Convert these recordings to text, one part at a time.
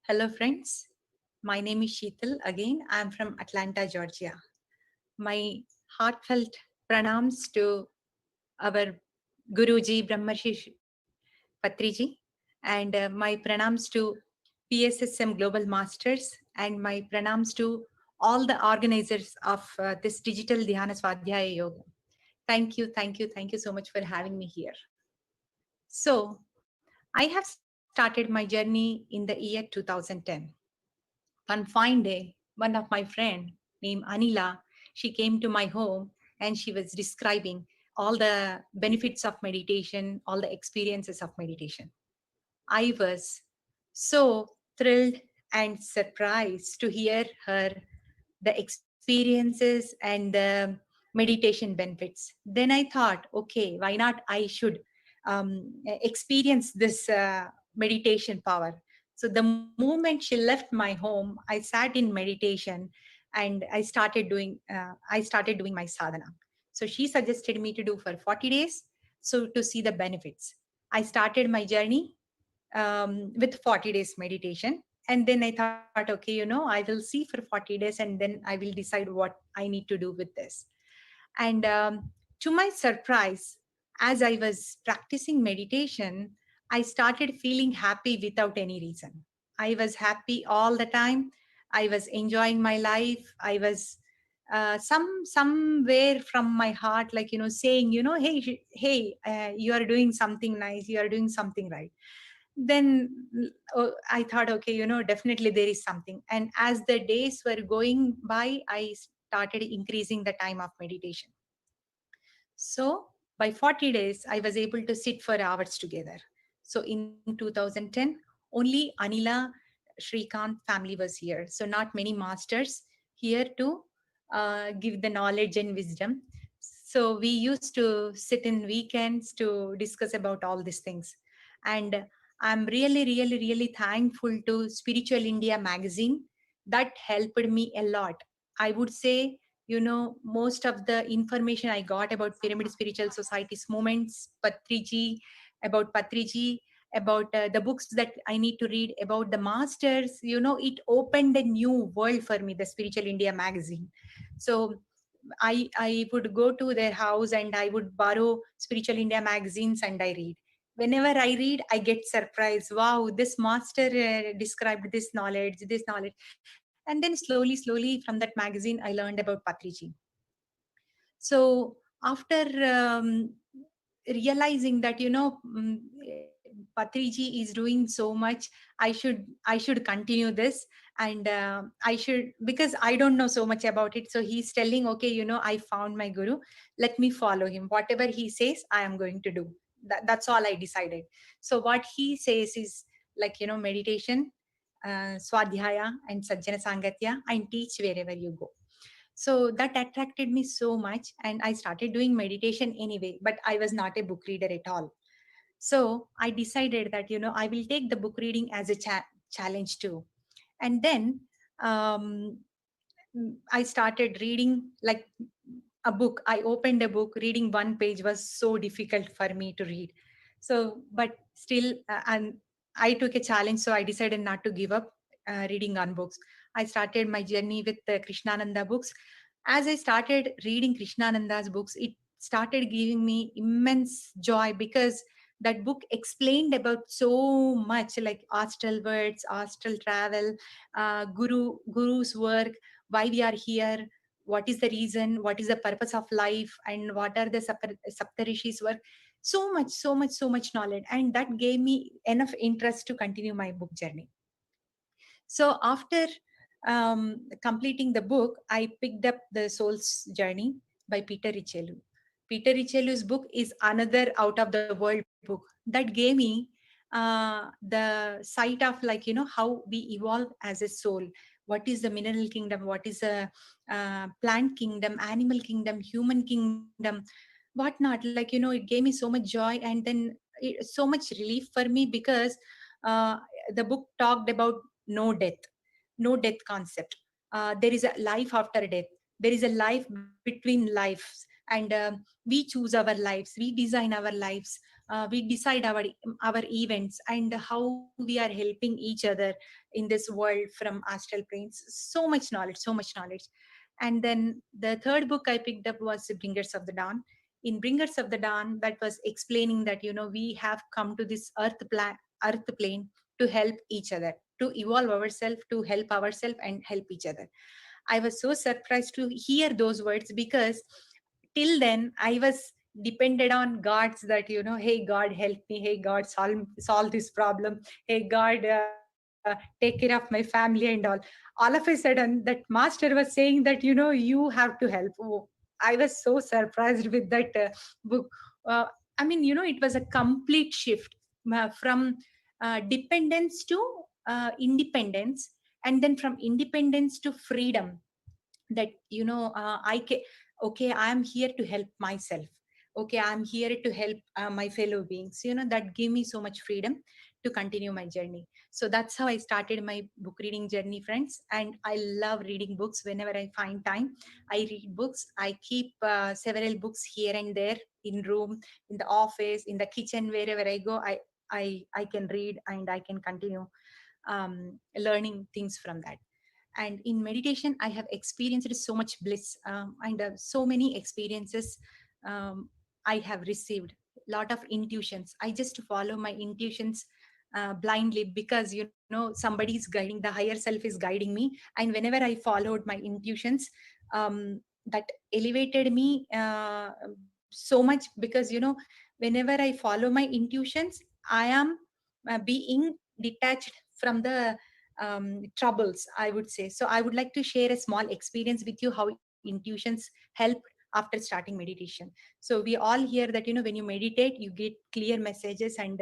Hello friends, my name is Sheetal. Again, I am from Atlanta, Georgia. My heartfelt pranams to our Guruji Brahmarshi Patriji and my pranams to PSSM Global Masters and my pranams to all the organizers of this digital Dhyana Swadhyaya Yoga. Thank you so much for having me here. So, I have started my journey in the year 2010. One fine day, one of my friend named Anila, she came to my home and she was describing all the benefits of meditation, all the experiences of meditation. I was so thrilled and surprised to hear her the experiences and the meditation benefits. Then I thought, okay, why not I should experience this meditation power. So the moment she left my home, I sat in meditation and I started doing my sadhana. So she suggested me to do for 40 days so to see the benefits. I started my journey with 40 days meditation. And then I thought, okay, I will see for 40 days and then I will decide what I need to do with this. And to my surprise, as I was practicing meditation, I started feeling happy without any reason. I was happy all the time. I was enjoying my life. I was somewhere from my heart, like, saying, hey, hey, you are doing something nice. You are doing something right. Then I thought, okay, definitely there is something. And as the days were going by, I started increasing the time of meditation. So by 40 days, I was able to sit for hours together. So in 2010, only Anila Shrikant family was here. So not many masters here to give the knowledge and wisdom. So we used to sit in weekends to discuss about all these things. And I'm really thankful to Spiritual India magazine that helped me a lot. I would say, most of the information I got about Pyramid Spiritual Society's movements, Patriji, about the books that I need to read about the masters, it opened a new world for me, the Spiritual India magazine. So I would go to their house and I would borrow Spiritual India magazines and I read. Whenever I read, I get surprised. Wow, this master described this knowledge. And then slowly from that magazine, I learned about Patriji. So after realizing that Patriji is doing so much, I should continue this. And I should, because I don't know so much about it. So he's telling, okay, I found my guru, let me follow him. Whatever he says, I am going to do. That's all I decided. So what he says is, like, meditation, swadhyaya and sajjana sangatya, and teach wherever you go. So that attracted me so much, and I started doing meditation anyway, but I was not a book reader at all. So I decided that, I will take the book reading as a challenge too. And then um, I started reading like a book. I opened a book. Reading one page was so difficult for me to read. So, but still, and I took a challenge. So I decided not to give up reading on books. I started my journey with the Krishnananda books. As I started reading Krishnananda's books, it started giving me immense joy because that book explained about so much, like astral words, astral travel, guru's work, why we are here, what is the reason, what is the purpose of life, and what are the Saptarishis work. So much knowledge, and that gave me enough interest to continue my book journey. So after completing the book, I picked up The Soul's Journey by Peter Richelu. Peter Richelu's book is another out of the world book that gave me the sight of, like, how we evolve as a soul. What is the mineral kingdom? What is the plant kingdom, animal kingdom, human kingdom, whatnot? Like, it gave me so much joy, and then so much relief for me because uh, the book talked about no death concept. There is a life after death. There is a life between lives, and we choose our lives. We design our lives. we decide our events and how we are helping each other in this world from astral planes. So much knowledge, so much knowledge. And then the third book I picked up was Bringers of the Dawn. In Bringers of the Dawn, that was explaining that, we have come to this earth plane to help each other, to evolve ourselves, to help ourselves and help each other. I was so surprised to hear those words, because till then I was depended on gods, that, hey God, help me, hey God, solve this problem, hey God, take care of my family and all of a sudden that master was saying that, you have to help. Oh, I was so surprised with that book. uh, I mean, it was a complete shift from dependence to independence, and then from independence to freedom. That, okay, I am here to help myself, okay, I'm here to help my fellow beings, that gave me so much freedom to continue my journey. So that's how I started my book reading journey, friends. And I love reading books. Whenever I find time, I read books. I keep several books here and there, in room, in the office, in the kitchen, wherever I go. I can read and I can continue learning things from that. And in meditation I have experienced so much bliss, and so many experiences um, I have received. Lot of intuitions, I just follow my intuitions blindly, because somebody is guiding, the higher self is guiding me. And whenever I followed my intuitions, that elevated me so much, because whenever I follow my intuitions, I am being detached from the troubles, I would say. So I would like to share a small experience with you, how intuitions help after starting meditation. So we all hear that, when you meditate, you get clear messages, and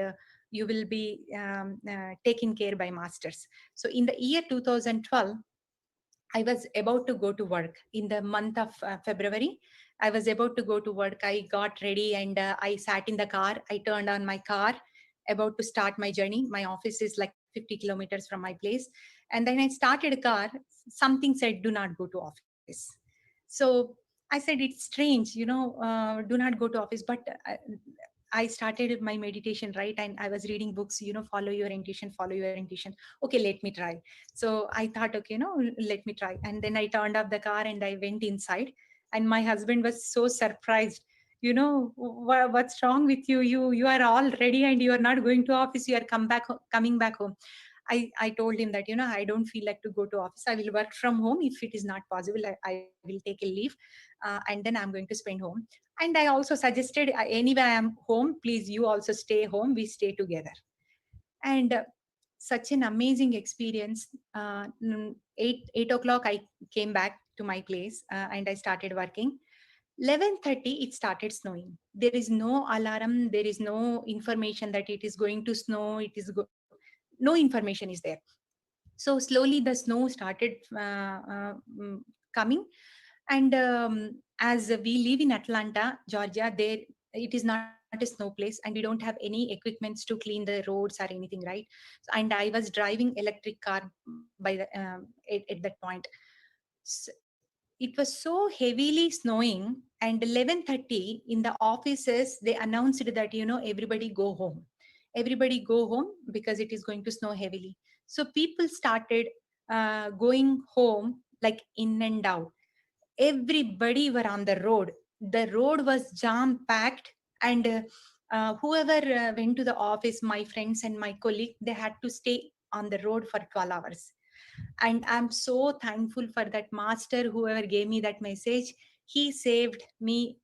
you will be taken care by masters. So in the year 2012, I was about to go to work in the month of February. I was about to go to work. I got ready and I sat in the car. I turned on my car, about to start my journey. My office is like 50 kilometers from my place. And then I started a car. Something said, do not go to office. So I said, it's strange, do not go to office. But I started my meditation, right? And I was reading books, follow your intuition, follow your intuition. Okay, let me try. So I thought, okay, let me try. And then I turned off the car and I went inside. And my husband was so surprised. What's wrong with you? You are all ready and you are not going to office. You are coming back home. I told him that, I don't feel like to go to office. I will work from home. If it is not possible, I will take a leave, and then I'm going to spend home. And I also suggested, anyway, I am home. Please, you also stay home. We stay together. And such an amazing experience. 8 o'clock, I came back to my place and I started working. 11:30, it started snowing. There is no alarm. There is no information that it is going to snow. No information is there. So slowly the snow started coming. And as we live in Atlanta, Georgia, there it is not a snow place, and we don't have any equipments to clean the roads or anything, right? And I was driving electric car by at that point. S It was so heavily snowing, and 11:30 in the offices they announced that, everybody go home, everybody go home, because it is going to snow heavily. So people started going home, like in and out. Everybody were on the road. The road was jam packed. And whoever went to the office, my friends and my colleague, they had to stay on the road for 12 hours. And I'm so thankful for that master, whoever gave me that message. He saved me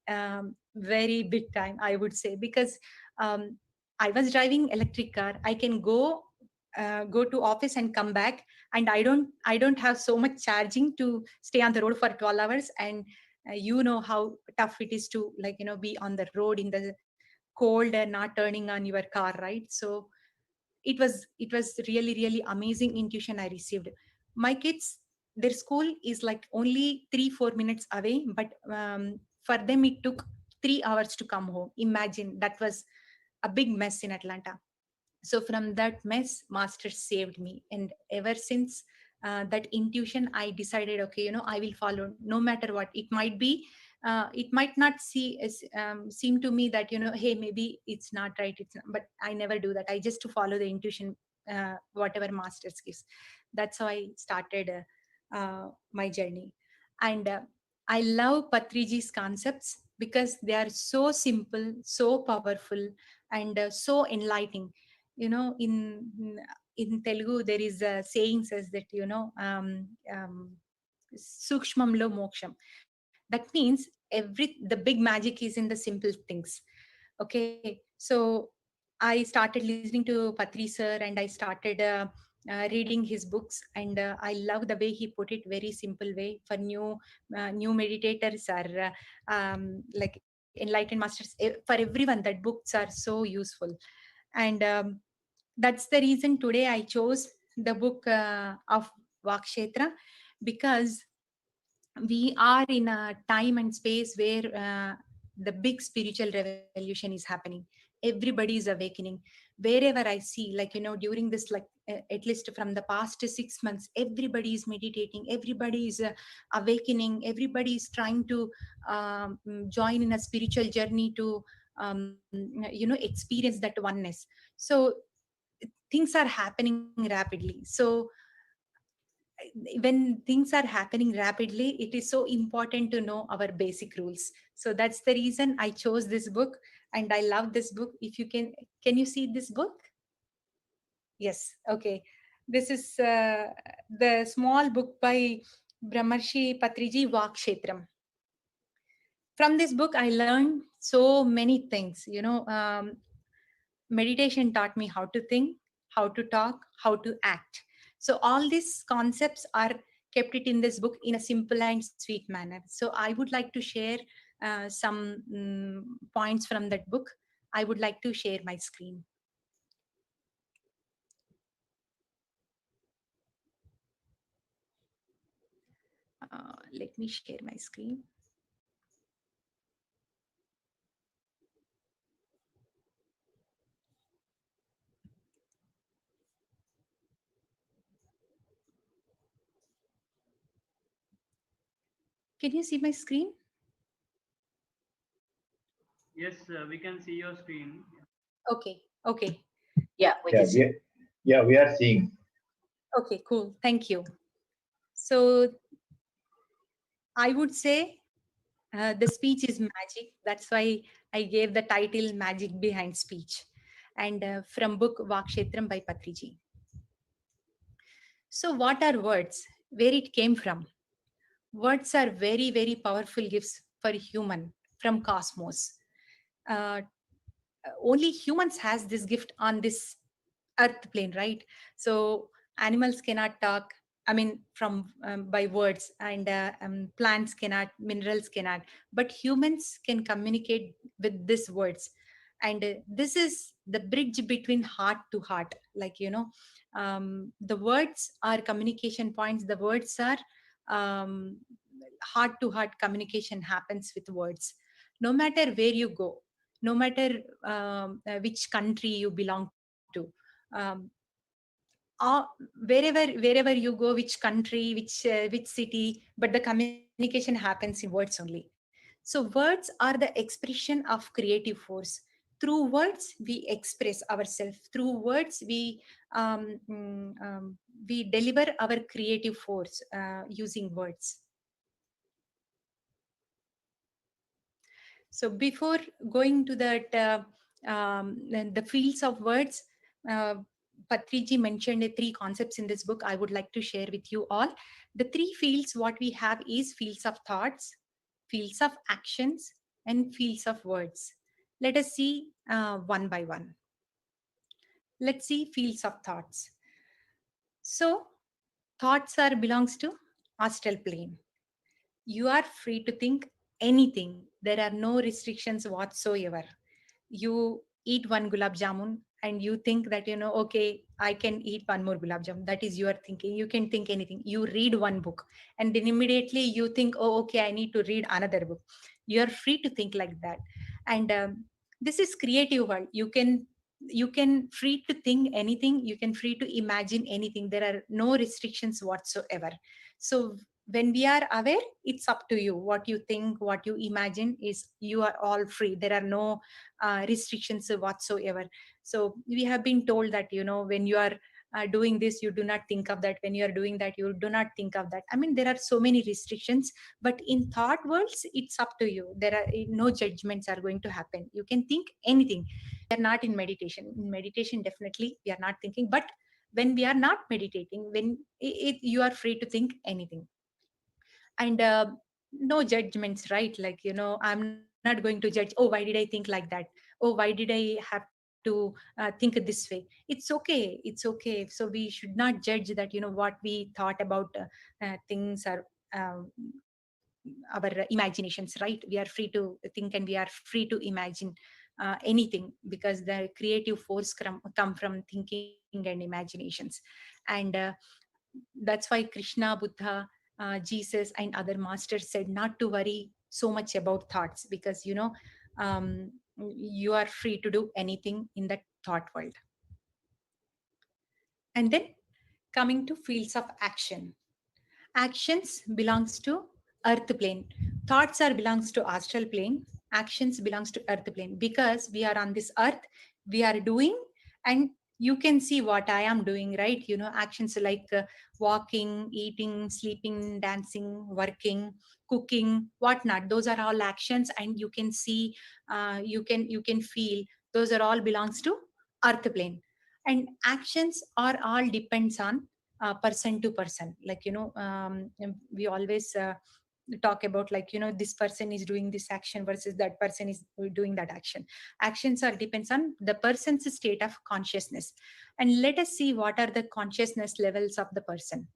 very big time, I would say, because um, I was driving electric car. I can go to office and come back, and I don't have so much charging to stay on the road for 12 hours. And you know how tough it is to, like, be on the road in the cold and not turning on your car, right? So it was really amazing intuition I received. My kids, their school is like only 3-4 minutes away, but for them it took 3 hours to come home. Imagine, that was a big mess in Atlanta. So from that mess, master saved me. And ever since that intuition, I decided, okay, I will follow no matter what it might be. it might not seem to me that, hey, maybe it's not right, it's not, but I never do that. I just to follow the intuition, whatever masters gives. That's how I started my journey. And I love Patriji's concepts because they are so simple, so powerful, and so enlightening. In Telugu, there is a saying says that, sukshmamlo moksham. That means the big magic is in the simple things. Okay, so I started listening to Patri sir, and I started reading his books, and I love the way he put it, very simple way for new meditators, or like enlightened masters. For everyone, that books are so useful. And that's the reason today I chose the book of Vakshetra, because we are in a time and space where the big spiritual revolution is happening. Everybody is awakening. Wherever I see, like, during this, like, at least from the past 6 months, everybody is meditating, everybody is awakening, everybody is trying to join in a spiritual journey to experience that oneness. So things are happening rapidly. So when things are happening rapidly, it is so important to know our basic rules. So that's the reason I chose this book, and I love this book. If you can you see this book? Yes. Okay. This is the small book by Brahmarshi Patriji, Vakshetram. From this book, I learned so many things. Meditation taught me how to think, how to talk, how to act. So all these concepts are kept it in this book in a simple and sweet manner. So I would like to share some points from that book. I would like to share my screen. Let me share my screen. Can you see my screen? Yes, we can see your screen. Okay. Okay. Yeah, we Yeah, can see. we are seeing. Okay. Cool. Thank you. So I would say the speech is magic. That's why I gave the title Magic Behind Speech. And from book Vakshetram by Patriji. So what are words? Where it came from? Words are very, very powerful gifts for human from cosmos. Uh, Only humans has this gift on this earth plane, right? So animals cannot talk, I mean, from by words, and plants cannot, minerals cannot, but humans can communicate with these words. And this is the bridge between heart to heart, like, the words are communication points. The words are um, heart to heart communication happens with words. No matter where you go, no matter which country you belong to, um, wherever you go, which country, which city, but the communication happens in words only. So words are the expression of creative force. Through words we express ourselves. Through words we deliver our creative force using words. So before going to that, the fields of words, uh, Patriji mentioned three concepts in this book. I would like to share with you all. The three fields what we have is fields of thoughts, fields of actions, and fields of words. Let us see one by one. Let's see fields of thoughts. So thoughts are belongs to astral plane. You are free to think anything. There are no restrictions whatsoever. You eat one gulab jamun and you think that, okay, I can eat one more gulab jamun. That is your thinking. You can think anything. You read one book and then immediately you think, oh, okay, I need to read another book. You are free to think like that. And this is creative world. You can free to think anything. You can free to imagine anything. There are no restrictions whatsoever. So when we are aware, it's up to you. What you think, what you imagine, is you are all free. There are no restrictions whatsoever. So we have been told that, when you are doing this, you do not think of that. When you are doing that, you do not think of that. I mean, there are so many restrictions, but in thought worlds, it's up to you. There are no judgments are going to happen. You can think anything. We are not in meditation. In meditation, definitely we are not thinking. But when we are not meditating, when you are free to think anything. And no judgments, right? Like, I'm not going to judge, oh, why did I think like that? Oh, why did I have to think this way? It's okay, it's okay. So we should not judge that, what we thought about things are uh, our imaginations, right? We are free to think, and we are free to imagine anything, because the creative force come from thinking and imaginations. And that's why Krishna, Buddha, Jesus, and other masters said not to worry so much about thoughts, because um, you are free to do anything in that thought world. And then, coming to fields of action. Actions belongs to earth plane. Thoughts are belongs to astral plane. Actions belongs to earth plane, because we are on this earth, we are doing. And you can see what I am doing, right? Actions like walking, eating, sleeping, dancing, working, cooking, whatnot. Those are all actions, and you can see, you can feel. Those are all belongs to earth plane. And actions are all depends on person to person. Like, we always talk about, like, this person is doing this action versus that person is doing that action. Actions are depends on the person's state of consciousness. And let us see what are the consciousness levels of the person.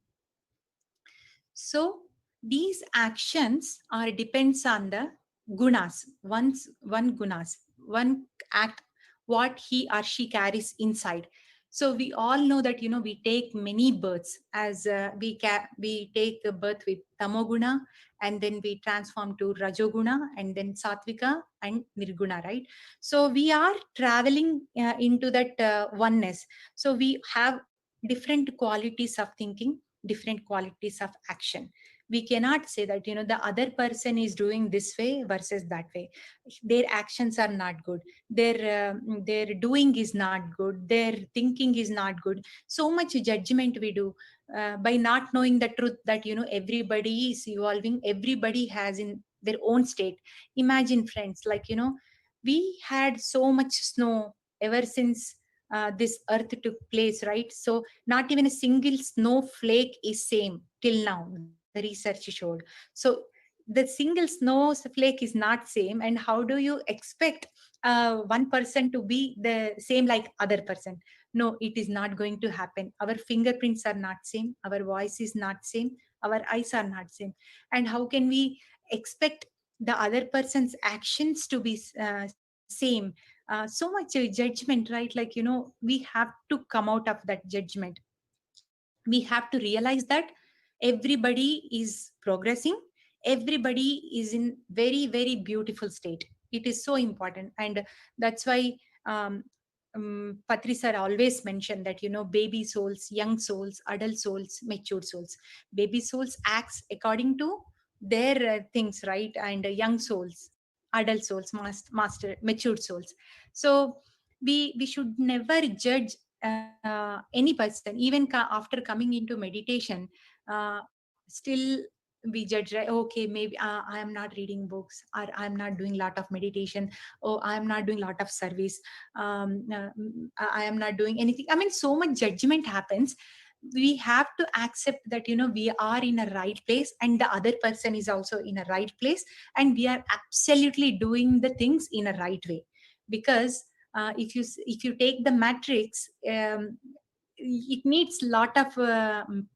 So these actions are depends on the gunas, one gunas, one act, what he or she carries inside. So we all know that, we take many births, as we take a birth with tamoguna, and then we transform to rajoguna, and then satvika and nirguna, right? So we are traveling into that oneness. So we have different qualities of thinking, different qualities of action. We cannot say that, the other person is doing this way versus that way. Their actions are not good, their doing is not good, their thinking is not good. So much judgment we do by not knowing the truth, that, everybody is evolving, everybody has in their own state. Imagine, friends, like, we had so much snow ever since this earth took place, right? So not even a single snowflake is same till now, the research showed. So the single snowflake is not same, and how do you expect one person to be the same like other person? No, it is not going to happen. Our fingerprints are not same, our voice is not same, our eyes are not same. And how can we expect the other person's actions to be same? So much judgment, right? Like, we have to come out of that judgment. We have to realize that everybody is progressing, everybody is in very, very beautiful state. It is so important. And that's why um, Patri sir always mentioned that, baby souls, young souls, adult souls, mature souls. Baby souls acts according to their things, right? And young souls, adult souls, master, matured souls. So we should never judge any person, even after coming into meditation. Still we judge, right? Okay, maybe I am not reading books, or I am not doing lot of meditation, or I am not doing lot of service, I am not doing anything. I mean, so much judgment happens. We have to accept that, we are in a right place, and the other person is also in a right place, and we are absolutely doing the things in a right way. Because if you take the matrix, it needs lot of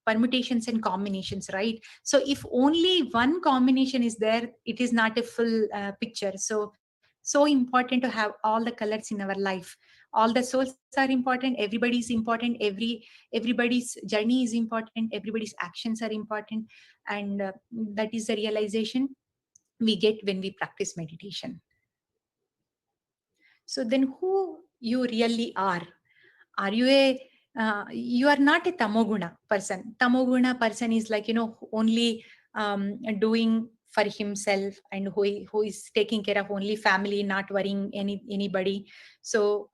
permutations and combinations, right? So if only one combination is there, it is not a full picture. So important to have all the colors in our life. All the souls are important, everybody is important, everybody's journey is important, everybody's actions are important. And that is the realization we get when we practice meditation. So then, who you really are you a you are not a tamoguna person. Tamoguna person is like, only doing for himself, and who is taking care of only family, not worrying anybody. So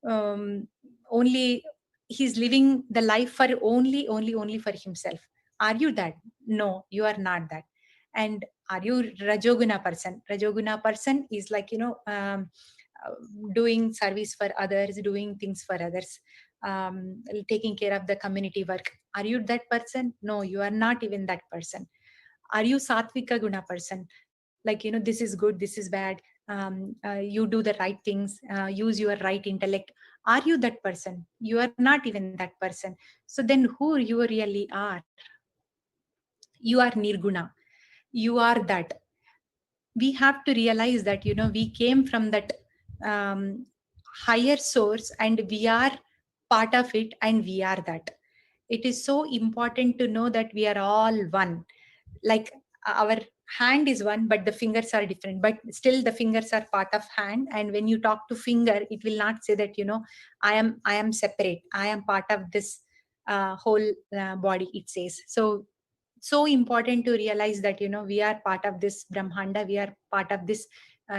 um, only he's living the life for only for himself. Are you that? No, you are not that. And are you rajoguna person? Rajoguna person is like, uh, doing service for others, doing things for others, taking care of the community work. Are you that person? No, you are not even that person. Are you satvika guna person? Like, this is good, this is bad. You do the right things, use your right intellect. Are you that person? You are not even that person. So then who you really are? You are nirguna. You are that. We have to realize that, we came from that um, higher source, and we are part of it, and we are that. It is so important to know that we are all one. Like, our hand is one, but the fingers are different, but still the fingers are part of hand. And when you talk to finger, it will not say that, I am separate, I am part of this whole body, it says. So important to realize that, we are part of this brahmanda, we are part of this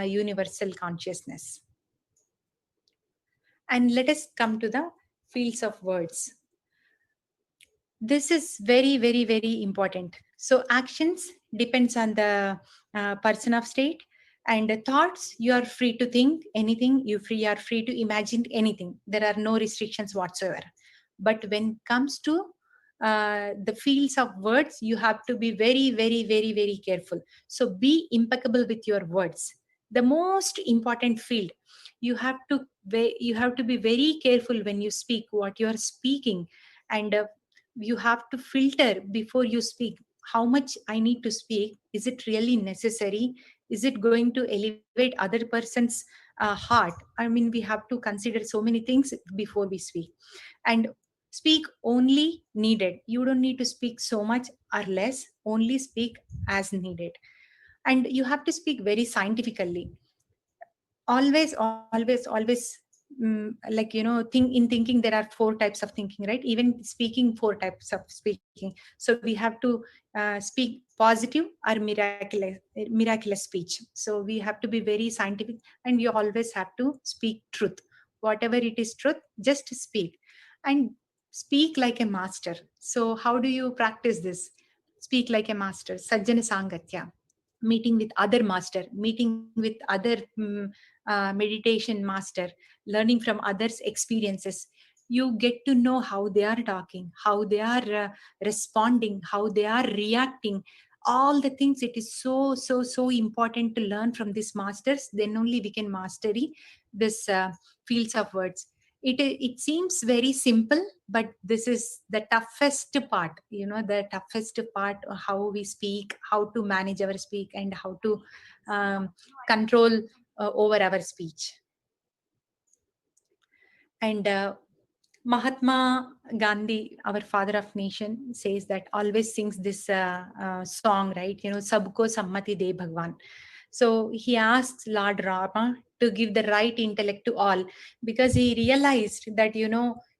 universal consciousness. And let us come to the fields of words. This is very, very, very important. So actions depends on the person of state, and the thoughts, you are free to think anything, are free to imagine anything. There are no restrictions whatsoever. But when it comes to the fields of words, you have to be very, very, very, very careful. So be impeccable with your words. The most important field, you have to you have to be very careful when you speak what you are speaking. And you have to filter before you speak. How much I need to speak? Is it really necessary? Is it going to elevate other person's heart? I mean, we have to consider so many things before we speak. And speak only needed. You don't need to speak so much or less. Only speak as needed. And you have to speak very scientifically. Always, like, thinking, there are four types of thinking, right? Even speaking, four types of speaking. So we have to speak positive or miraculous speech. So we have to be very scientific, and we always have to speak truth. Whatever it is truth, just speak. And speak like a master. So how do you practice this? Speak like a master, sajjana sangatya. Meeting with other master, meeting with other meditation master, learning from others experiences. You get to know how they are talking, how they are responding, how they are reacting. All the things, it is so important to learn from these masters. Then only we can mastery this fields of words. It seems very simple, but this is the toughest part. The toughest part, how we speak, how to manage our speak, and how to um, control over our speech. And Mahatma Gandhi, our father of nation, says that, always sings this song, right? Sabko sammati de Bhagwan. So he asks Lord Rama to give the right intellect to all, because he realized that,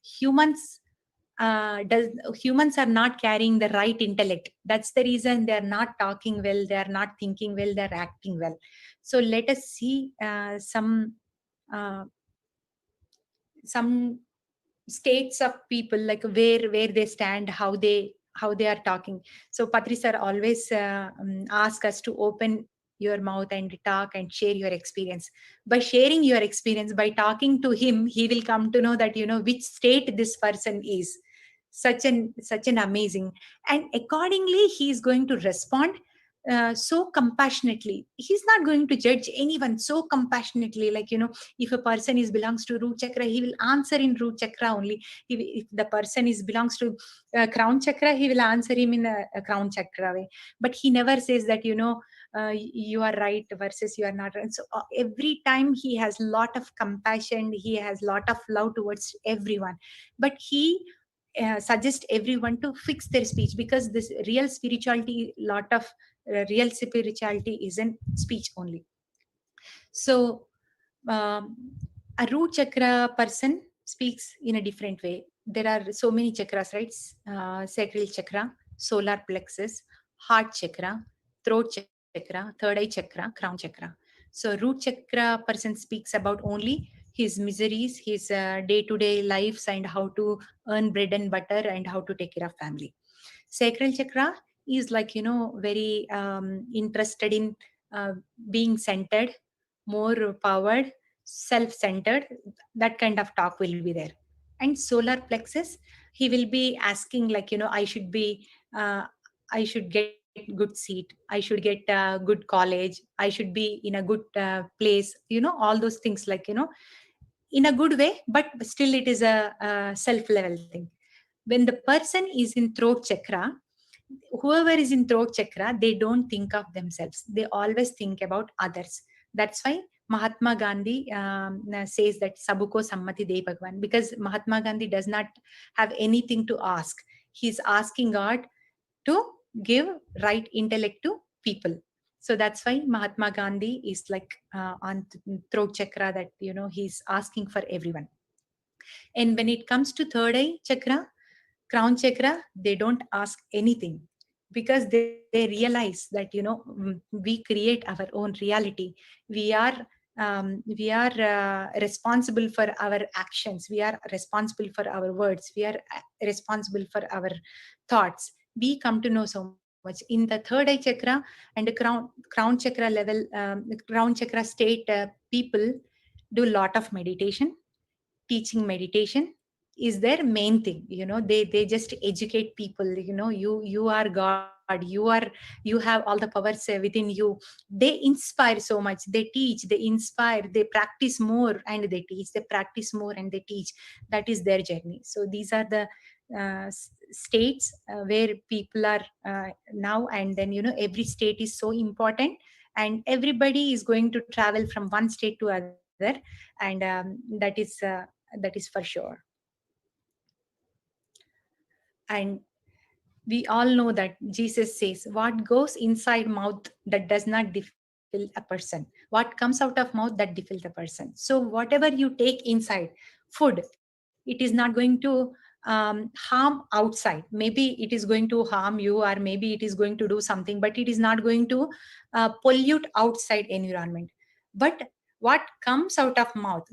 humans does humans are not carrying the right intellect. That's the reason they are not talking well, they are not thinking well, they are acting well. So let us see uh, some states of people, like where they stand, how they are talking. So Patri sir always ask us to open your mouth and talk and share your experience. By sharing your experience, by talking to him, he will come to know that, which state this person is. Such an amazing. And accordingly he is going to respond so compassionately. He's not going to judge anyone so compassionately. Like, if a person is belongs to root chakra, he will answer in root chakra only. If the person is belongs to crown chakra, he will answer him in a crown chakra way. But he never says that, you are right versus you are not right. So every time he has lot of compassion, he has lot of love towards everyone. But he suggest everyone to fix their speech, because this real spirituality, lot of real spirituality is in speech only. So um, a root chakra person speaks in a different way. There are so many chakras, right? Sacral chakra, solar plexus, heart chakra, throat chakra, third eye chakra, crown chakra. So root chakra person speaks about only his miseries, his day-to-day lives, and how to earn bread and butter and how to take care of family. Sacral chakra is like, very interested in uh, being centered, more powered, self-centered. That kind of talk will be there. And solar plexus, he will be asking like, I should be uh, I should get good seat, I should get good college, I should be in a good place, all those things, like, in a good way, but still it is a self level thing. When the person is in throat chakra, whoever is in throat chakra, they don't think of themselves, they always think about others. That's why Mahatma Gandhi says that sabuko sammati de bhagwan, because Mahatma Gandhi does not have anything to ask, he's asking God to give right intellect to people. So that's why Mahatma Gandhi is like on throat chakra, that he's asking for everyone. And when it comes to third eye chakra, crown chakra, they don't ask anything, because they realize that we create our own reality. We are responsible for our actions, we are responsible for our words, we are responsible for our thoughts. We come to know so much in the third eye chakra and the crown chakra level, crown chakra state. People do a lot of meditation. Teaching meditation is their main thing. They just educate people. You are God, you have all the powers within you. They inspire so much, they teach, they inspire, they practice more and they teach, they practice more and they teach. That is their journey. So these are the states where people are now. And then every state is so important, and everybody is going to travel from one state to other. And that is for sure. And we all know that Jesus says, what goes inside mouth that does not defile a person, what comes out of mouth that defiles a person. So whatever you take inside, food, it is not going to harm outside. Maybe it is going to harm you, or maybe it is going to do something, but it is not going to pollute outside environment. But what comes out of mouth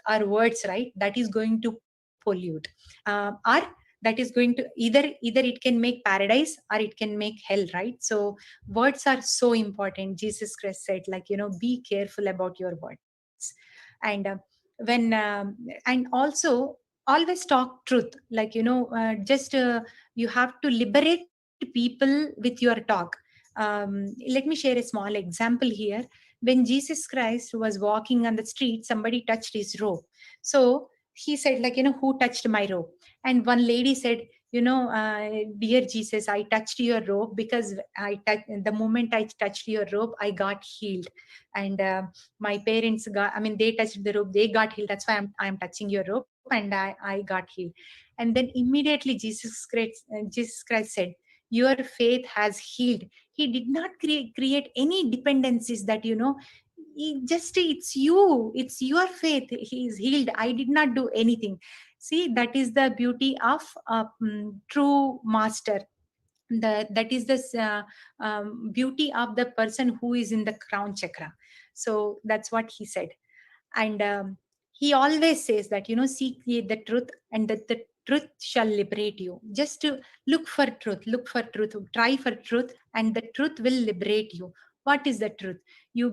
are words, right? That is going to pollute, or that is going to either it can make paradise or it can make hell, right? So words are so important. Jesus Christ said, like, be careful about your words. And when and also always talk truth, like, just you have to liberate people with your talk. Let me share a small example here. When Jesus Christ was walking on the street, somebody touched his robe. So he said, like, who touched my robe? And one lady said, dear Jesus, I touched your robe because the moment I touched your robe, I got healed. And my parents got, I mean, they touched the robe, they got healed. That's why I'm touching your robe, and I got healed. And then immediately Jesus Christ said, your faith has healed. He did not create any dependencies, that it's you, it's your faith, he is healed, I did not do anything. See, that is the beauty of true master. That is the beauty of the person who is in the crown chakra. So that's what he said. And he always says that, seek ye the truth, and that the truth shall liberate you. Just to look for truth, try for truth, and the truth will liberate you. What is the truth? You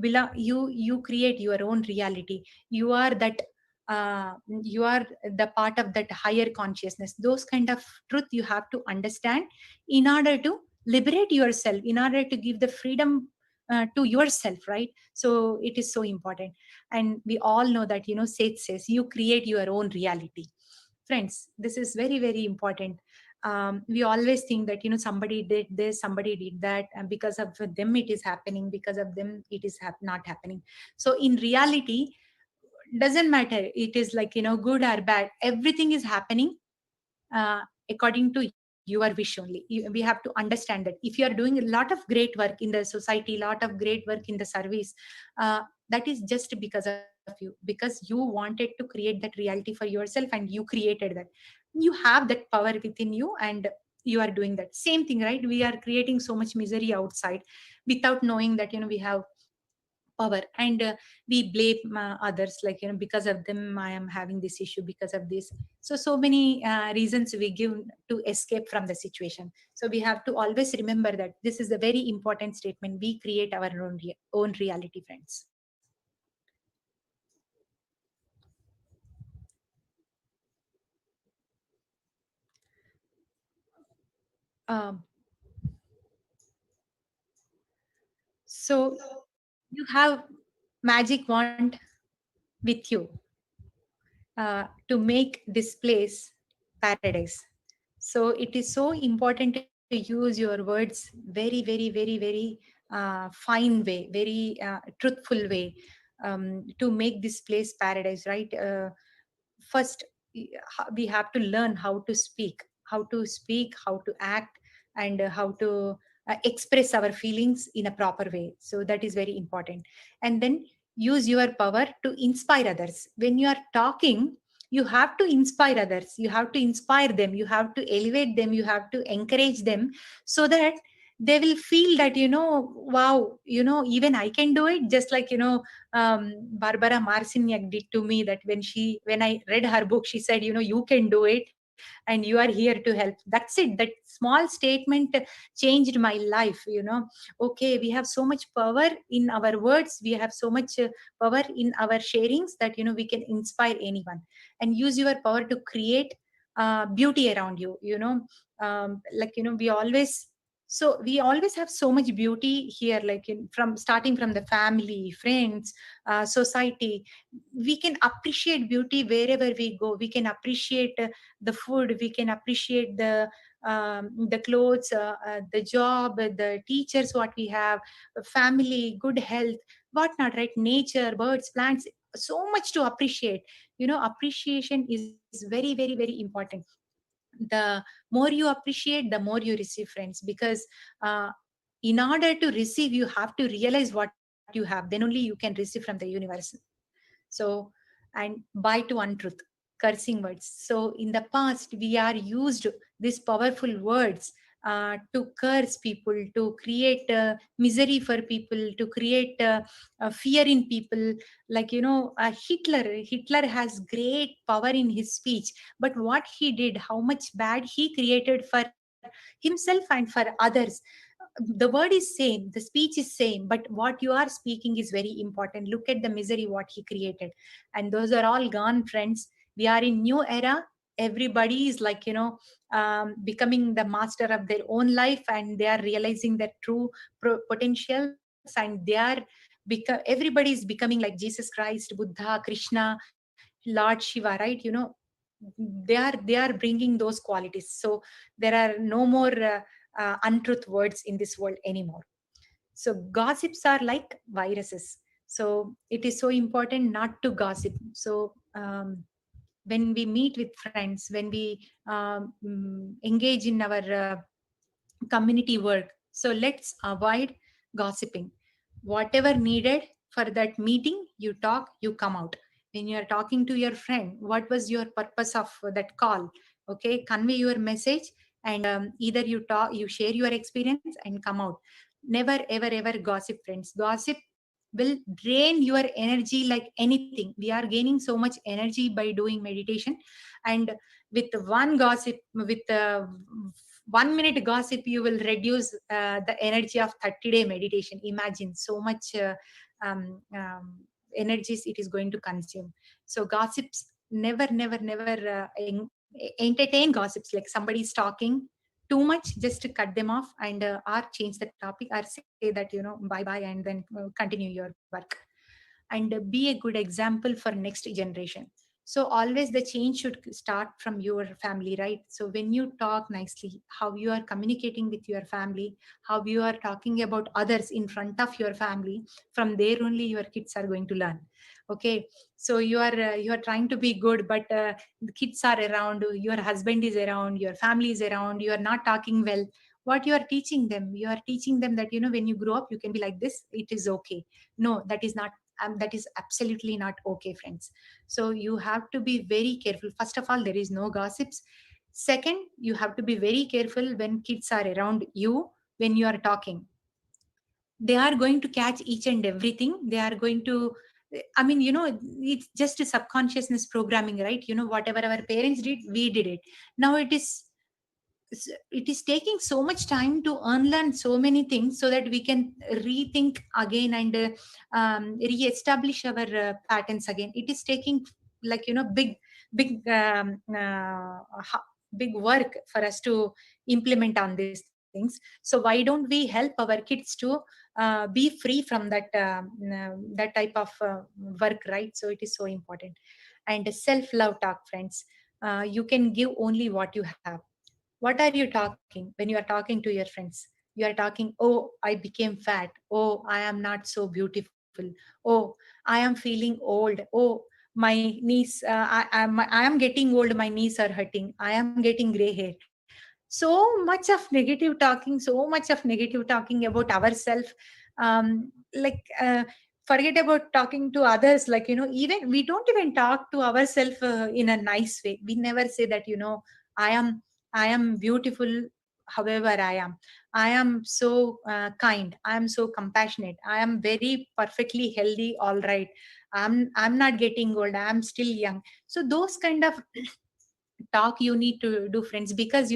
create your own reality. You are that, you are the part of that higher consciousness. Those kind of truth you have to understand in order to liberate yourself, in order to give the freedom to yourself, right? So it is so important. And we all know that, Seth says, you create your own reality. Friends, this is very, very important. We always think that, somebody did this, somebody did that, and because of them it is happening, because of them it is not happening. So in reality, doesn't matter, it is like, good or bad, everything is happening uh, according to your wish only. We have to understand that if you are doing a lot of great work in the society, lot of great work in the service, that is just because of you, because you wanted to create that reality for yourself and you created that. You have that power within you, and you are doing that same thing, right? We are creating so much misery outside without knowing that we have power, and we blame others, like because of them I am having this issue, because of this. So many reasons we give to escape from the situation. So we have to always remember that this is a very important statement: we create our own reality, friends. um, so you have magic wand with you to make this place paradise. So it is so important to use your words very, very, very, very fine way, very truthful way, to make this place paradise, right? First, we have to learn how to speak, how to act, and how to express our feelings in a proper way. So that is very important. And then use your power to inspire others. When you are talking, you have to inspire others, you have to inspire them, you have to elevate them, you have to encourage them, so that they will feel that wow, even I can do it, just like Barbara Marciniak did to me. That when I read her book, she said, you can do it, and you are here to help. That's it. That small statement changed my life. Okay, we have so much power in our words. We have so much power in our sharings that we can inspire anyone. And use your power to create beauty around you. Like we always have so much beauty here, like from starting from the family, friends, society. We can appreciate beauty wherever we go. We can appreciate the food, we can appreciate the clothes, the job, the teachers what we have, family, good health, whatnot, right? Nature, birds, plants, so much to appreciate. Appreciation is very, very, very important. The more you appreciate, the more you receive, friends, because uh, in order to receive, you have to realize what you have, then only you can receive from the universe. So, and bye to untruth, cursing words. So in the past we are used these powerful words to curse people, to create misery for people, to create fear in people. Like Hitler has great power in his speech, but what he did, how much bad he created for himself and for others. The word is same, the speech is same, but what you are speaking is very important. Look at the misery what he created, and those are all gone, friends. We are in new era. Everybody is like becoming the master of their own life, and they are realizing their true potentials, and they are everybody is becoming like Jesus Christ, Buddha, Krishna, Lord Shiva, right? They are bringing those qualities. So there are no more untruth words in this world anymore. So gossips are like viruses. So it is so important not to gossip. So when we meet with friends, when we engage in our community work, so let's avoid gossiping. Whatever needed for that meeting, you talk, you come out. When you are talking to your friend, what was your purpose of that call? Okay, convey your message, and either you talk, you share your experience and come out. Never ever ever gossip, friends. Gossip will drain your energy like anything. We are gaining so much energy by doing meditation, and with one gossip, with 1 minute gossip, you will reduce the energy of 30-day meditation. Imagine so much um, um, energies it is going to consume. So gossips, never, never, never entertain gossips. Like somebody is talking too much, just to cut them off, and or change the topic, or say that bye bye, and then continue your work. And be a good example for next generation. So always the change should start from your family, right? So when you talk nicely, how you are communicating with your family, how you are talking about others in front of your family, from there only your kids are going to learn. Okay, so you are trying to be good, but the kids are around, your husband is around, your family is around, you are not talking well. What you are teaching them? You are teaching them that when you grow up you can be like this, it is okay. No, that is not, that is absolutely not okay, friends. So you have to be very careful. First of all, there is no gossips. Second, you have to be very careful when kids are around you when you are talking. They are going to catch each and everything. They are going to, I mean, it's just a subconsciousness programming, right? Whatever our parents did, we did it. Now it is taking so much time to unlearn so many things so that we can rethink again and re-establish our patterns again. It is taking, like, big big work for us to implement on these things. So why don't we help our kids to be free from that type of work, right? So it is so important. And self love talk, friends. You can give only what you have. What are you talking when you are talking to your friends? You are talking, oh, I became fat. Oh, I am not so beautiful. Oh, I am feeling old. Oh, my knees, I am getting old. My knees are hurting. I am getting gray hair. So much of negative talking, so much of negative talking about ourselves. Like, forget about talking to others. Like, even we don't even talk to ourselves in a nice way. We never say that, I am I am beautiful however I am. I am so kind. I am so compassionate. I am very perfectly healthy. All right. I'm not getting old. I'm still young. So those kind of talk you need to do, friends, because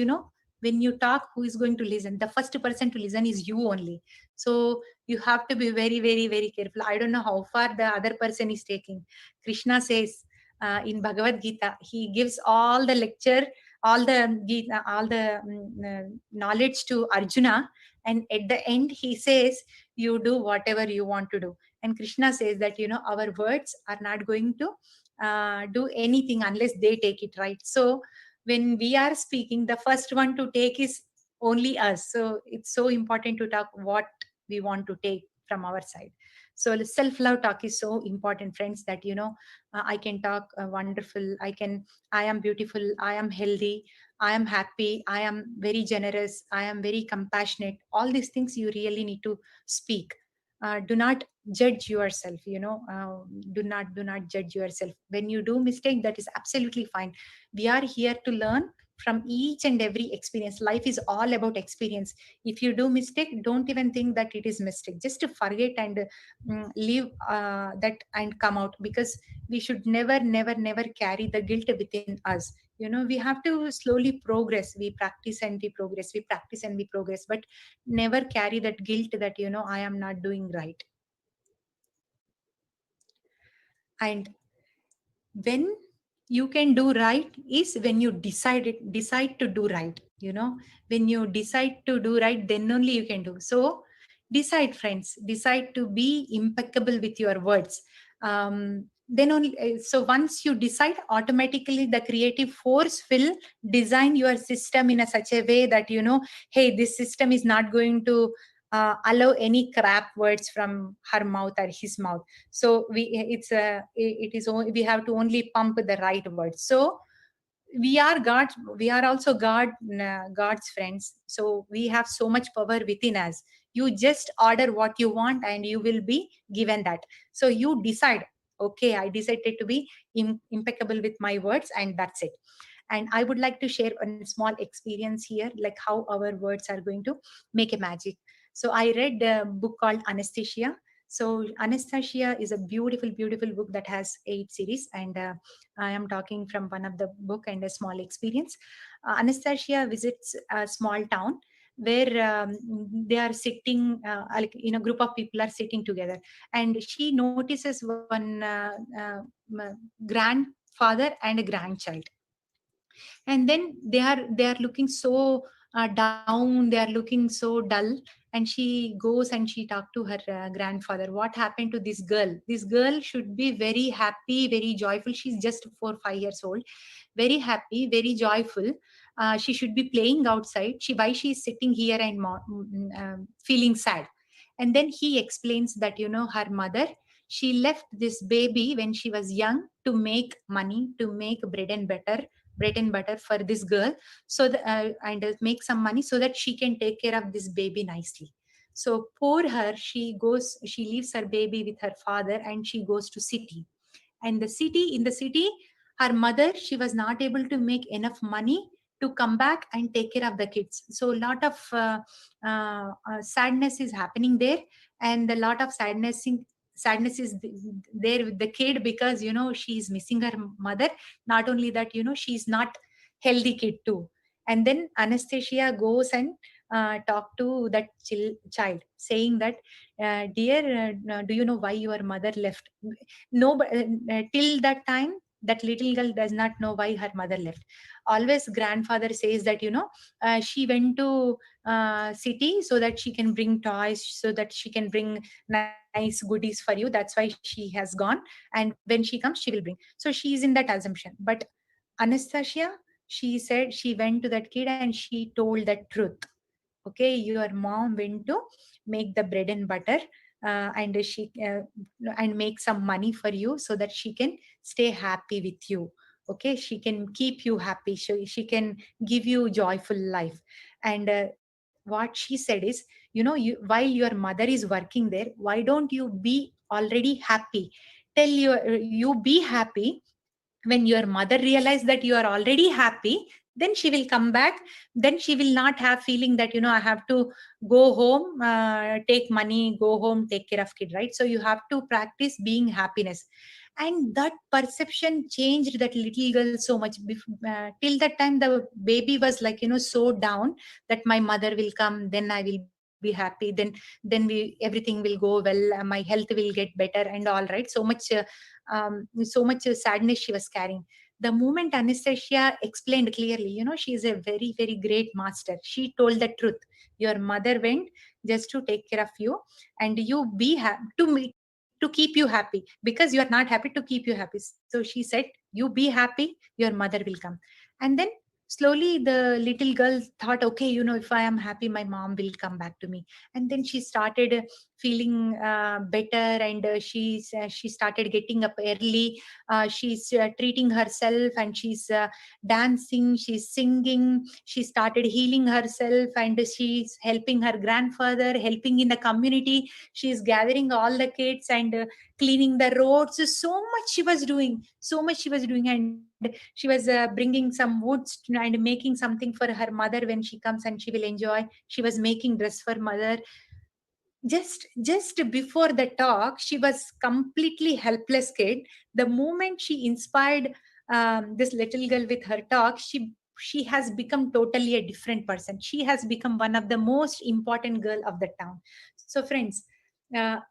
when you talk, who is going to listen? The first person to listen is you only. So you have to be very, very, very careful. I don't know how far the other person is taking. Krishna says in Bhagavad Gita, he gives all the lecture, all the Gita, all the knowledge to Arjuna, and at the end he says, you do whatever you want to do. And Krishna says that our words are not going to do anything unless they take it, right? So when we are speaking, the first one to take is only us. So it's so important to talk what we want to take from our side. So the self love talk is so important, friends, that I can talk wonderful. I am beautiful. I am healthy. I am happy. I am very generous. I am very compassionate. All these things you really need to speak. Do not judge yourself. Do not judge yourself. When you do mistake, that is absolutely fine. We are here to learn from each and every experience. Life is all about experience. If you do mistake, don't even think that it is mistake. Just to forget and leave that and come out, because we should never, never, never carry the guilt within us. We have to slowly progress. We practice and we progress. We practice and we progress, but never carry that guilt that I am not doing right. And when you can do right is when you decide to do right. When you decide to do right, then only you can do. So decide, friends, decide to be impeccable with your words. Then only So once you decide, automatically the creative force will design your system in a such a way that hey, this system is not going to allow any crap words from her mouth or his mouth. So we have to only pump the right words. So we are god, we are also god's friends. So we have so much power within us. You just order what you want and you will be given that. So you decide, okay, I decided to be impeccable with my words, and that's it. And I would like to share a small experience here, like how our words are going to make a magic. So I read a book called Anesthesia. So Anastasia is a beautiful, beautiful book that has 8 series, and I am talking from one of the book and a small experience. Anastasia visits a small town where they are sitting, like in a group of people are sitting together, and she notices one grandfather and a grandchild. And then they are looking so down, they are looking so dull. And she goes and she talked to her grandfather, what happened to this girl? This girl should be very happy, very joyful. She's just 4 5 years old, very happy, very joyful. She should be playing outside. Why she is sitting here and feeling sad? And then he explains that her mother, she left this baby when she was young to make money, to make bread and butter for this girl, so and make some money so that she can take care of this baby nicely. So poor her, she leaves her baby with her father and she goes to city. And in the city, her mother, she was not able to make enough money to come back and take care of the kids. So a lot of sadness is happening there, and a lot of sadness is there with the kid, because she's missing her mother. Not only that, she's not healthy kid too. And then Anastasia goes and talk to that child, saying that, dear, do you know why your mother left? No, till that time, that little girl does not know why her mother left. Always grandfather says that, she went to city so that she can bring toys, so that she can bring nice goodies for you. That's why she has gone, and when she comes, she will bring. So she is in that assumption. But Anastasia, she said she went to that kid and she told the truth. Okay, your mom went to make the bread and butter, and make some money for you so that she can stay happy with you. Okay, she can keep you happy, she can give you joyful life. And what she said is, while your mother is working there, why don't you be already happy? Tell you be happy. When your mother realizes that you are already happy, then she will come back. Then she will not have feeling that, I have to go home, take money, go home, take care of kid, right? So you have to practice being happiness. And that perception changed that little girl so much. Till that time, the baby was like, so down, that my mother will come, then I will be happy, then everything will go well, my health will get better and all, right? So much sadness she was carrying. The moment Anastasia explained clearly, she is a very, very great master. She told the truth. Your mother went just to take care of you, and you be happy to keep you happy, because you are not happy, to keep you happy. So she said, you be happy, your mother will come. And then slowly the little girl thought, okay, if I am happy, my mom will come back to me. And then she started feeling better, and she started getting up early. She's treating herself, and she's dancing, she's singing, she started healing herself, and she's helping her grandfather, helping in the community. She's gathering all the kids and cleaning the roads. So much she was doing, and she was bringing some woods and making something for her mother. When she comes and she will enjoy, she was making dress for mother. Just before the talk, she was completely helpless kid. The moment she inspired this little girl with her talk, she has become totally a different person. She has become one of the most important girl of the town. So friends,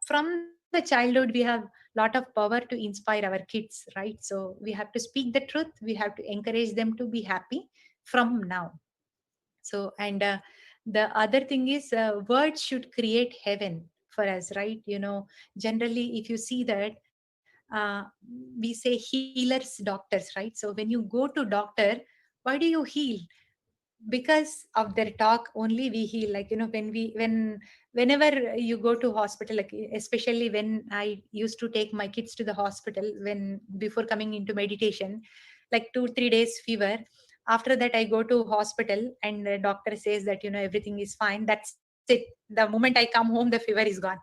from the childhood, we have lot of power to inspire our kids, right? So we have to speak the truth, we have to encourage them to be happy from now. So, and the other thing is, words should create heaven for us, right? Generally, if you see that, we say healers, doctors, right? So when you go to doctor, why do you heal? Because of their talk only we heal. Like, whenever you go to hospital, like especially when I used to take my kids to the hospital, when before coming into meditation, like 2 3 days fever. After that, I go to hospital and the doctor says that, everything is fine, that's it. The moment I come home, the fever is gone.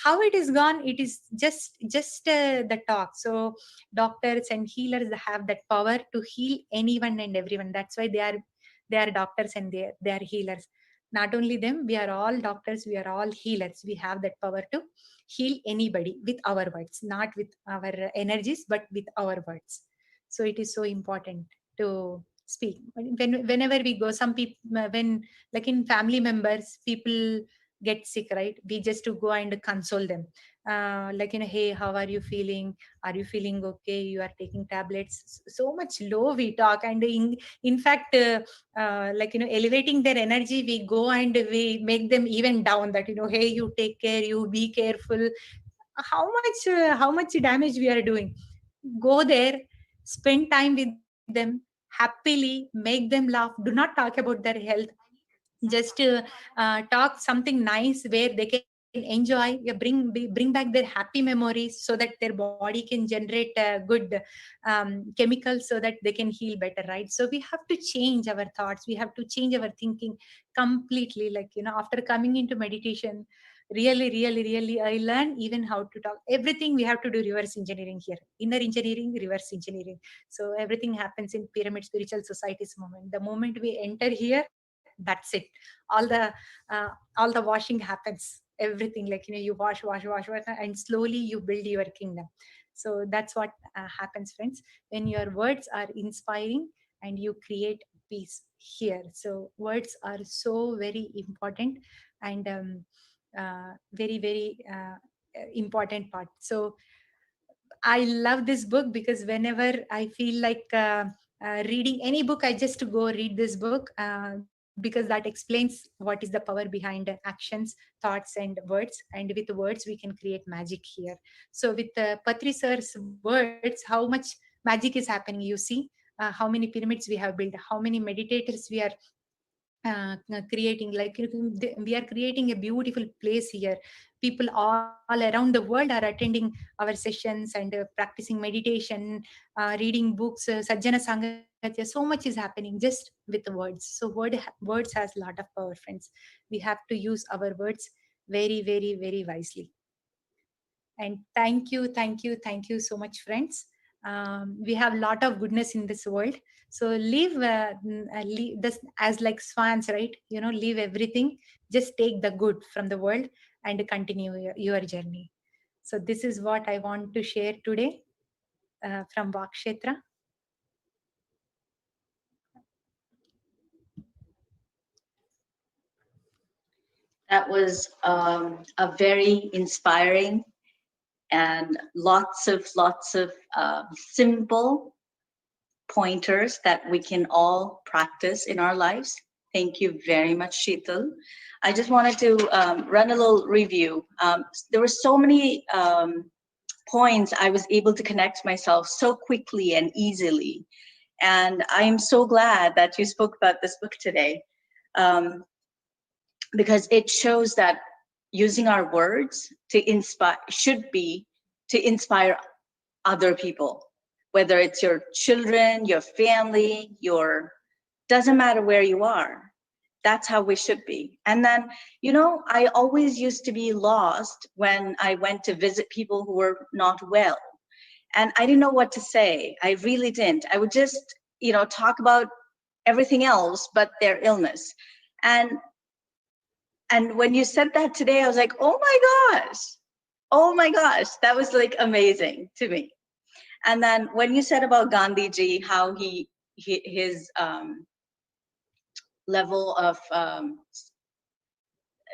How it is gone? It is just the talk. So doctors and healers have that power to heal anyone and everyone. That's why they are doctors, and they are healers. Not only them, we are all doctors, we are all healers. We have that power to heal anybody with our words, not with our energies, but with our words. So it is so important to speak. Whenever we go, some people, when, like in family members, people get sick, right? We just to go and console them. Like, hey, how are you feeling? Are you feeling okay? You are taking tablets? So much low we talk. And in fact, like, elevating their energy, we go and we make them even down, that, hey, you take care, you be careful. How much damage we are doing? Go there, spend time with them, happily make them laugh. Do not talk about their health. Just talk something nice where they can enjoy. Yeah, bring back their happy memories, so that their body can generate good chemicals, so that they can heal better, right? So we have to change our thoughts, we have to change our thinking completely. Like, after coming into meditation, really, really, really, I learned even how to talk. Everything we have to do reverse engineering here. Inner engineering, reverse engineering. So everything happens in Pyramid Spiritual Society's moment. The moment we enter here, that's it. All the uh, all the washing happens. Everything, like, you wash, and slowly you build your kingdom. So that's what happens, friends, when your words are inspiring and you create peace here. So words are so very important, and very, very important part. So I love this book because whenever I feel like reading any book, I just go read this book because that explains what is the power behind actions, thoughts, and words. And with words, we can create magic here. So with Patri sir's words, how much magic is happening, you see. How many pyramids we have built, how many meditators we are creating, like we are creating a beautiful place here. People all around the world are attending our sessions and practicing meditation, reading books, sajjana sangatya. So much is happening just with words. So words has a lot of power, friends. We have to use our words very, very, very wisely. And thank you so much, friends. We have a lot of goodness in this world. So leave this as like swans, right? Leave everything. Just take the good from the world and continue your journey. So this is what I want to share today from Vakshetra. That was a very inspiring and lots of simple pointers that we can all practice in our lives. Thank you very much, Sheetal. I just wanted to run a little review. There were so many points I was able to connect myself so quickly and easily. And I am so glad that you spoke about this book today, because it shows that using our words to inspire should be to inspire other people, whether it's your children, your family, your, doesn't matter where you are. That's how we should be. And then, I always used to be lost when I went to visit people who were not well. And I didn't know what to say. I really didn't. I would just, talk about everything else but their illness. And when you said that today, I was like, oh my gosh, that was like amazing to me. And then when you said about Gandhiji, how his level of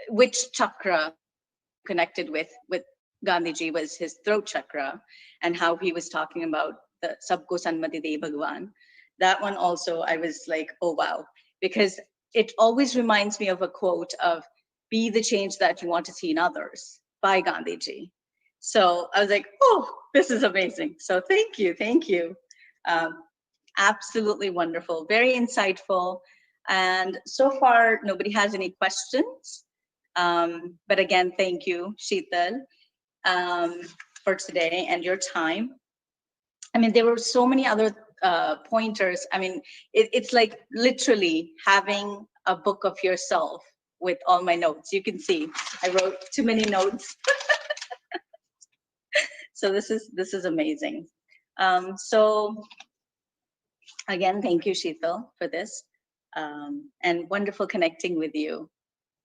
which chakra connected with Gandhiji was his throat chakra, and how he was talking about the Sabko Sanmati De Bhagwan. That one also, I was like, oh wow, because it always reminds me of a quote of "Be the change that you want to see in others" by Gandhiji. So I was like, oh, this is amazing. So thank you. Um, Absolutely wonderful, very insightful. And so far, nobody has any questions. But again, thank you, Sheetal, um, for today and your time. I mean, there were so many other pointers. I mean, it's like literally having a book of yourself with all my notes. You can see I wrote too many notes. So this is amazing. So again, thank you, Sheetal, for this, and wonderful connecting with you.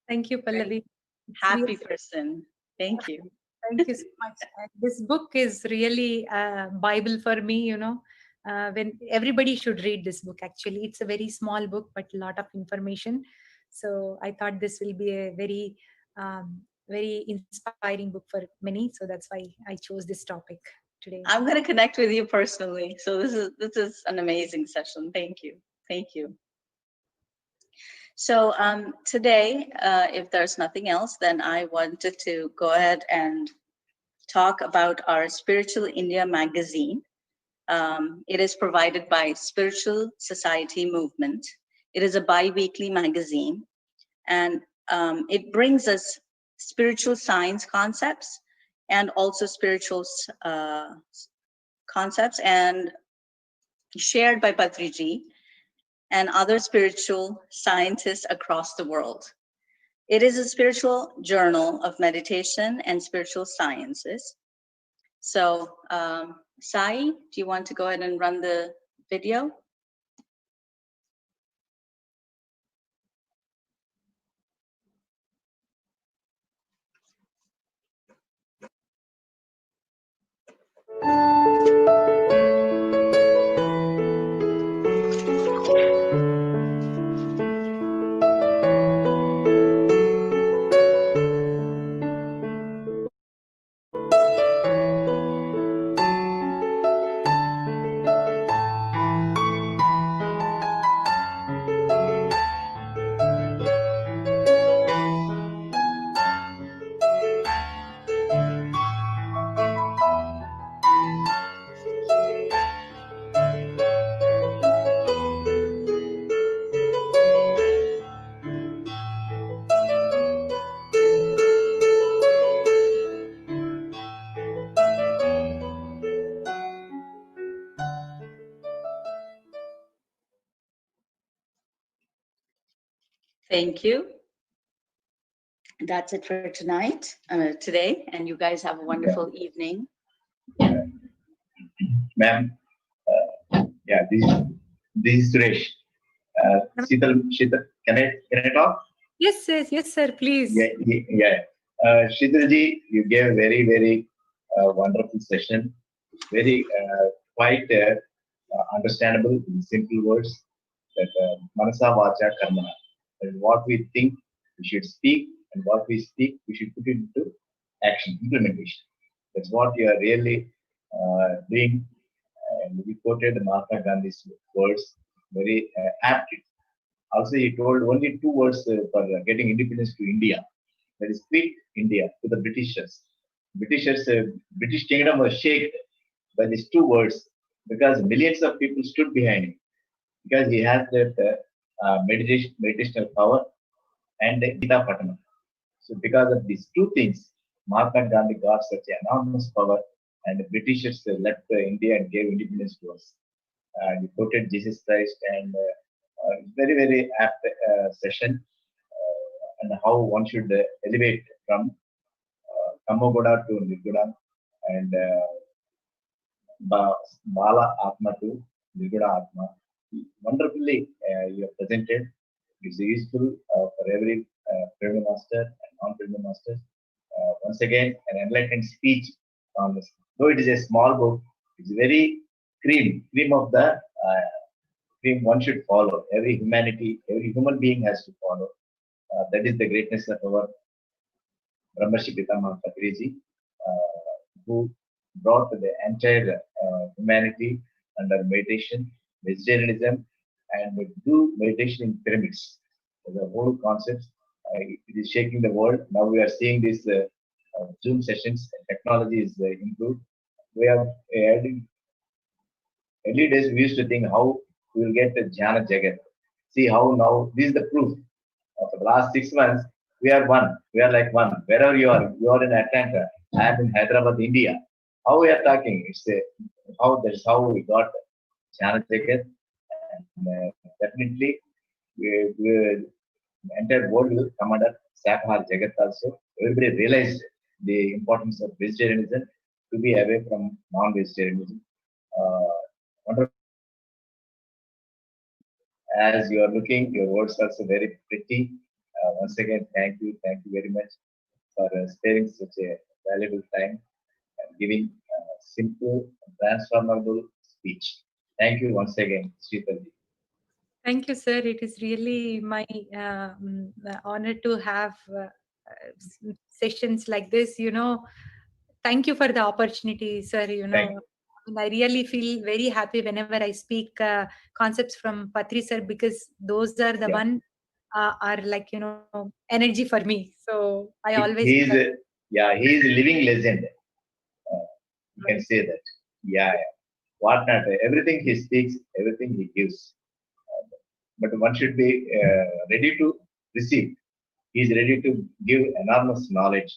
Thank you, Very Pallavi. It's happy really, person. Thank you. thank you so much. This book is really a Bible for me, when everybody should read this book. Actually, it's a very small book, but a lot of information. So I thought this will be a very, very inspiring book for many. So that's why I chose this topic today. I'm going to connect with you personally. So this is an amazing session. Thank you. Thank you. So today, if there's nothing else, then I wanted to go ahead and talk about our Spiritual India magazine. It is provided by Spiritual Society Movement. It is a bi-weekly magazine, and it brings us spiritual science concepts and also spiritual concepts, and shared by Patriji and other spiritual scientists across the world. It is a spiritual journal of meditation and spiritual sciences. So, Sai, do you want to go ahead and run the video? Thank you. That's it for today, and you guys have a wonderful evening. Ma'am, this is Suresh. Sheetal, can I talk? Yes, sir, please. Yeah. Sheetalji, you gave a very wonderful session. Very quite understandable in simple words. That manasa vacha karmana. That what we think we should speak, and what we speak we should put into action, implementation. That's what you are really doing. And we quoted Mahatma Gandhi's words very aptly. Also, he told only two words for getting independence to India. That is, quit India to the Britishers. British kingdom was shaken by these two words because millions of people stood behind him. Because he has that meditational power and Gita Patana. So, because of these two things, Mahatma Gandhi got such enormous power, and the Britishers left India and gave independence to us. He quoted Jesus Christ, and very apt session, and how one should elevate from Kamogoda to Nirguna, and Bala Atma to Nirguna Atma. Wonderfully you have presented. It's useful for every film master and non-film masters. Once again, an enlightened speech on this. Though it is a small book, it's very cream of the cream one should follow. Every human being has to follow. That is the greatness of our Brahmarshi Pitama Patriji, who brought the entire humanity under meditation, vegetarianism, and do meditation in pyramids. The whole concept, it is shaking the world. Now we are seeing these Zoom sessions. Technology is improved. We have early days we used to think how we will get the Jnana Jagat. See how now this is the proof. For the last 6 months, we are one. We are like one. Wherever you are in Atlanta. I am in Hyderabad, India. How we are talking? It's that's how we got Jnana Jagat, and definitely the entire world will come under Sapahar Jagat also. Everybody realized the importance of vegetarianism to be away from non-vegetarianism. Wonderful. As you are looking, your words are also very pretty. Once again, thank you very much for sparing such a valuable time and giving simple, transformable speech. Thank you once again, Sheetal. Thank you, sir. It is really my honor to have sessions like this. Thank you for the opportunity, sir. Thank you. And I really feel very happy whenever I speak concepts from Patri sir, because those are the Yeah. one are like energy for me. So I always He is a living legend. You can say that. Yeah. What not? Everything he speaks, everything he gives. But one should be ready to receive. He is ready to give enormous knowledge,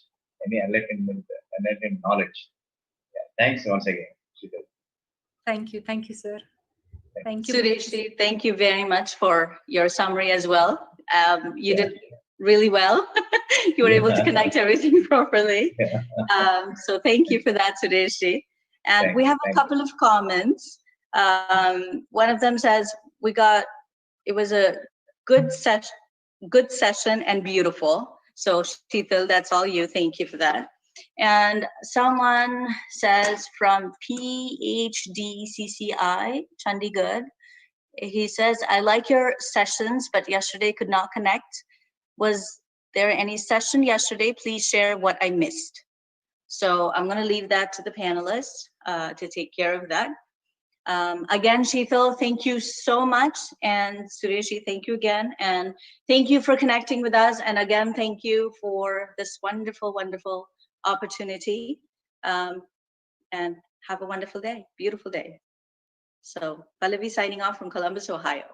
any enlightened knowledge. Yeah. Thanks once again, Sheetal. Thank you, sir. Thank you. Sureshji, thank you very much for your summary as well. You did really well. You were able to connect everything properly. Yeah. So thank you for that, Sureshji. And we Thank you. have a couple of comments. One of them says, it was a good session and beautiful. So Sheetal, that's all you. Thank you for that. And someone says from PHDCCI, Chandigarh, he says, I like your sessions, but yesterday could not connect. Was there any session yesterday? Please share what I missed. So I'm going to leave that to the panelists to take care of that. Again, Sheetal, thank you so much. And Sureshji, thank you again. And thank you for connecting with us. And again, thank you for this wonderful, wonderful opportunity. And have a wonderful day, beautiful day. So Pallavi signing off from Columbus, Ohio.